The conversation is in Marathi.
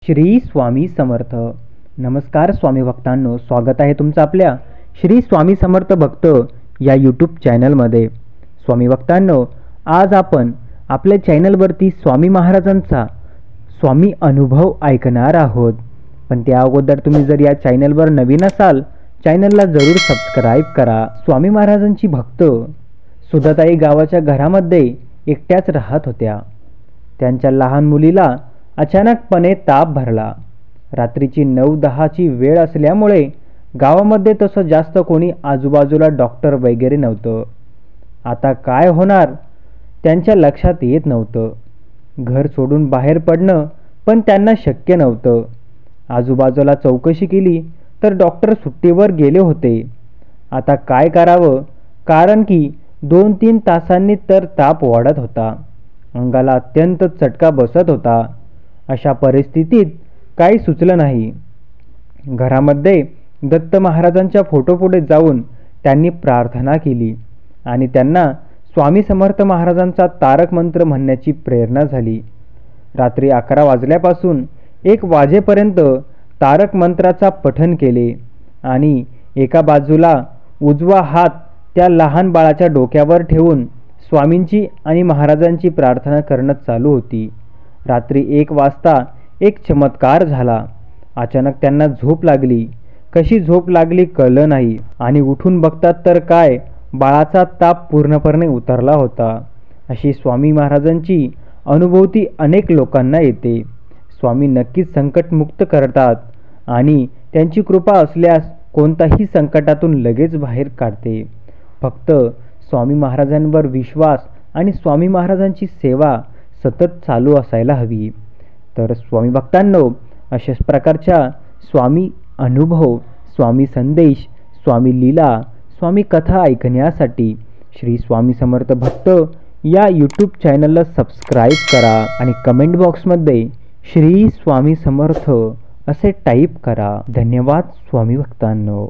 श्री स्वामी समर्थ. नमस्कार स्वामी भक्तांनो, स्वागत आहे तुमचं आपल्या श्री स्वामी समर्थ भक्त या यूट्यूब चॅनलमध्ये. स्वामी भक्तांनो, आज आपण आपल्या चॅनलवरती स्वामी महाराजांचा स्वामी अनुभव ऐकणार आहोत. पण त्या अगोदर तुम्ही जर या चॅनलवर नवीन असाल, चॅनलला जरूर सबस्क्राईब करा. स्वामी महाराजांची भक्त सुधाताई गावाच्या घरामध्ये एकट्याच राहत होत्या. त्यांच्या लहान मुलीला अचानकपणे ताप भरला. रात्रीची 9-10ची वेळ असल्यामुळे गावामध्ये तसं जास्त कोणी आजूबाजूला डॉक्टर वगैरे नव्हतं. आता काय होणार त्यांच्या लक्षात येत नव्हतं. घर सोडून बाहेर पडणं पण त्यांना शक्य नव्हतं. आजूबाजूला चौकशी केली तर डॉक्टर सुट्टीवर गेले होते. आता काय करावं, कारण की 2-3 तासांनी तर ताप वाढत होता. अंगाला अत्यंत चटका बसत होता. अशा परिस्थितीत काही सुचलं नाही. घरामध्ये दत्त महाराजांच्या फोटोपुढे जाऊन त्यांनी प्रार्थना केली आणि त्यांना स्वामी समर्थ महाराजांचा तारक मंत्र म्हणण्याची प्रेरणा झाली. रात्री 11 वाजल्यापासून 1 वाजेपर्यंत तारक मंत्राचा पठण केले आणि एका बाजूला उजवा हात त्या लहान बाळाच्या डोक्यावर ठेवून स्वामींची आणि महाराजांची प्रार्थना करणं चालू होती. रात्री 1 वाजता एक चमत्कार झाला. अचानक त्यांना झोप लागली. कशी झोप लागली कळलं नाही आणि उठून बघतात तर काय, बाळाचा ताप पूर्णपणे उतरला होता. अशी स्वामी महाराजांची अनुभूती अनेक लोकांना येते. स्वामी नक्कीच संकटमुक्त करतात आणि त्यांची कृपा असल्यास कोणत्याही संकटातून लगेच बाहेर काढते. फक्त स्वामी महाराजांवर विश्वास आणि स्वामी महाराजांची सेवा सतत चालू असायला हवी. तर स्वामी भक्तांनो, अशाच प्रकारच्या स्वामी अनुभव, स्वामी संदेश, स्वामी लीला, स्वामी कथा ऐकण्यासाठी श्री स्वामी समर्थ भक्त या यूट्यूब चॅनलला सबस्क्राईब करा आणि कमेंट बॉक्समध्ये श्री स्वामी समर्थ असे टाईप करा. धन्यवाद स्वामी भक्तांनो.